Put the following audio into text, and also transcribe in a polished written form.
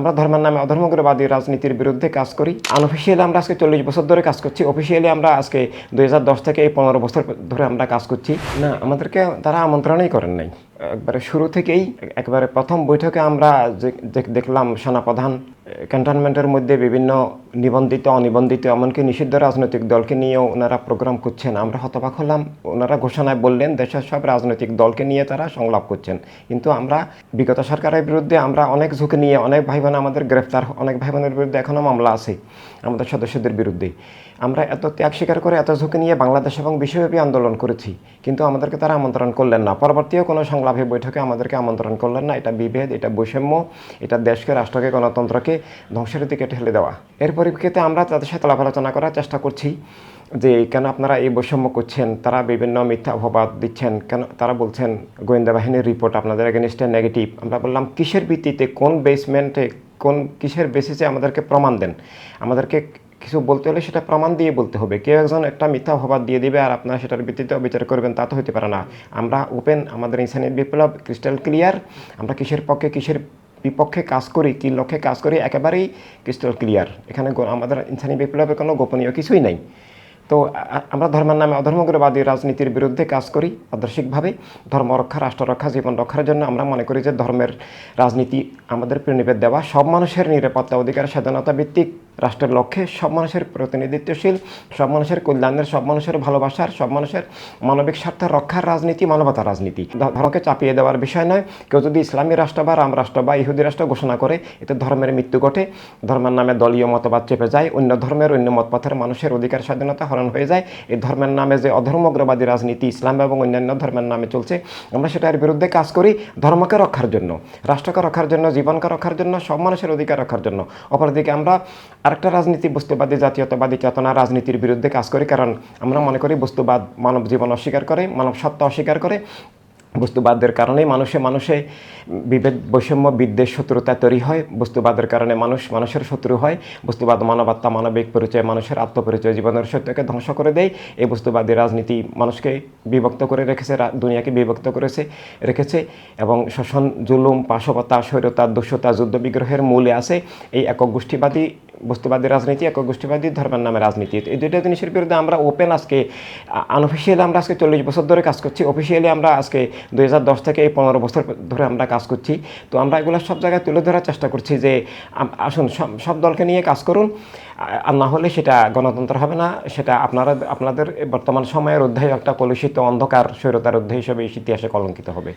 আমরা ধর্মের নামে অধর্মগ্রবাদী রাজনীতির বিরুদ্ধে কাজ করি। আনঅফিসিয়ালি আমরা আজকে 40 বছর ধরে কাজ করছি। অফিসিয়ালি আমরা আজকে 2010 থেকে এই 15 বছর ধরে আমরা কাজ করছি। না, আমাদেরকে তারা আমন্ত্রণই করেন নাই। একবারে শুরু থেকেই একবারে প্রথম বৈঠকে আমরা দেখলাম সেনাপ্রধান ক্যান্টনমেন্টের মধ্যে বিভিন্ন নিবন্ধিত অনিবন্ধিত এমনকি নিষিদ্ধ রাজনৈতিক দলকে নিয়েও ওনারা প্রোগ্রাম করছেন। আমরা হতবাক হলাম। ওনারা ঘোষণায় বললেন দেশের সব রাজনৈতিক দলকে নিয়ে তারা সংলাপ করছেন, কিন্তু আমরা বিগত সরকারের বিরুদ্ধে আমরা অনেক ঝুঁকি নিয়ে অনেক ভাই বোন আমাদের গ্রেফতার, অনেক ভাই বোনের বিরুদ্ধে এখনও মামলা আছে আমাদের সদস্যদের বিরুদ্ধে। আমরা এত ত্যাগ স্বীকার করে এত ঝুঁকি নিয়ে বাংলাদেশ এবং বিশ্বব্যাপী আন্দোলন করেছি, কিন্তু আমাদেরকে তারা আমন্ত্রণ করলেন না। পরবর্তীও কোনো সংলাপে বৈঠকে আমাদেরকে আমন্ত্রণ করলেন না। এটা বিভেদ, এটা বৈষম্য, এটা দেশকে, রাষ্ট্রকে, গণতন্ত্রকে ধ্বংসের দিকে ঠেলে দেওয়া। এর পরিপ্রেক্ষিতে আমরা তাদের সাথে আলাপ আলোচনা করার চেষ্টা করছি যে কেন আপনারা এই বৈষম্য করছেন। তারা বিভিন্ন মিথ্যা অপবাদ দিচ্ছেন, কেন তারা বলছেন গোয়েন্দা বাহিনীর রিপোর্ট আপনাদের এগেনস্টে নেগেটিভ। আমরা বললাম কিসের ভিত্তিতে, কোন বেসমেন্টে, কিসের বেসিসে আমাদেরকে প্রমাণ দেন। আমাদেরকে কিছু বলতে হলে সেটা প্রমাণ দিয়ে বলতে হবে। কেউ একজন একটা মিথ্যা অপবাদ দিয়ে দিবে আর আপনারা সেটার ভিত্তিতে বিচার করবেন, তা তো হতে পারে না। আমরা ওপেন, আমাদের ইনসানি বিপ্লব ক্রিস্টাল ক্লিয়ার। আমরা কিসের পক্ষে কিসের বিপক্ষে কাজ করি, কী লক্ষ্যে কাজ করি, একেবারেই ক্রিস্টাল ক্লিয়ার। এখানে আমাদের ইনসানি বিপ্লবের কোনো গোপনীয় কিছুই নাই। তো আমরা ধর্মের নামে অধর্মগ্রবাদী রাজনীতির বিরুদ্ধে কাজ করি আদর্শিকভাবে। ধর্ম রক্ষা, রাষ্ট্র রক্ষা, জীবন রক্ষার জন্য আমরা মনে করি যে ধর্মের রাজনীতি আমাদের প্রণিবেদ দেওয়া, সব মানুষের নিরাপত্তা, অধিকার, স্বাধীনতা ভিত্তিক রাষ্ট্রের লক্ষ্যে, সব মানুষের প্রতিনিধিত্বশীল, সব মানুষের কল্যাণের, সব মানুষের ভালোবাসার, সব মানুষের মানবিক স্বার্থ রক্ষার রাজনীতি মানবতার রাজনীতি। ধর্মকে চাপিয়ে দেওয়ার বিষয় নয়। কেউ যদি ইসলামী রাষ্ট্র বা রাম রাষ্ট্র বা ইহুদি রাষ্ট্র ঘোষণা করে, এতে ধর্মের মৃত্যু ঘটে, ধর্মের নামে দলীয় মতবাদ চেপে যায়, অন্য ধর্মের, অন্য মতপথের মানুষের অধিকার, স্বাধীনতা হরণ হয়ে যায়। এই ধর্মের নামে যে অধর্মগ্রবাদী রাজনীতি ইসলাম এবং অন্যান্য ধর্মের নামে চলছে, আমরা সেটার বিরুদ্ধে কাজ করি। ধর্মকে রক্ষার জন্য, রাষ্ট্রকে রক্ষার জন্য, জীবনকে রক্ষার জন্য, সব মানুষের অধিকার রক্ষার জন্য। অপরদিকে আমরা আরেকটা রাজনীতি, বস্তুবাদী, জাতীয়তাবাদী চেতনা রাজনীতির বিরুদ্ধে কাজ করি। কারণ আমরা মনে করি বস্তুবাদ মানব জীবন অস্বীকার করে, মানব সত্তা অস্বীকার করে। বস্তুবাদের কারণেই মানুষে বিভেদ, বৈষম্য, বিদ্বেষ, শত্রুতা তৈরি হয়। বস্তুবাদের কারণে মানুষের শত্রু হয়। বস্তুবাদ মানবাত্মা, মানবিক পরিচয়, মানুষের আত্মপরিচয়, জীবনের সত্যকে ধ্বংস করে দেয়। এই বস্তুবাদী রাজনীতি মানুষকে বিভক্ত করে রেখেছে, দুনিয়াকে বিভক্ত রেখেছে এবং শোষণ, জুলুম, পাশবতা, স্বৈরতা, দস্যুতা, যুদ্ধ বিগ্রহের মূলে আছে এই একক গোষ্ঠীবাদী বস্তুবাদী রাজনীতি, একক গোষ্ঠীবাদী ধর্মের নামে রাজনীতি। এই দুইটা জিনিসের বিরুদ্ধে আমরা ওপেন আজকে আনঅফিসিয়ালি আমরা আজকে 40 বছর ধরে কাজ করছি। অফিসিয়ালি আমরা আজকে 2010 থেকে এই 15 বছর ধরে আমরা কাজ করছি। তো আমরা এগুলো সব জায়গায় তুলে ধরার চেষ্টা করছি যে আসুন সব দলকে নিয়ে কাজ করুন, আর না হলে সেটা গণতন্ত্র হবে না। সেটা আপনাদের বর্তমান সময়ের অধ্যায় একটা কলুষিত অন্ধকার স্বৈরতার অধ্যায় হিসেবে ইতিহাসে কলঙ্কিত হবে।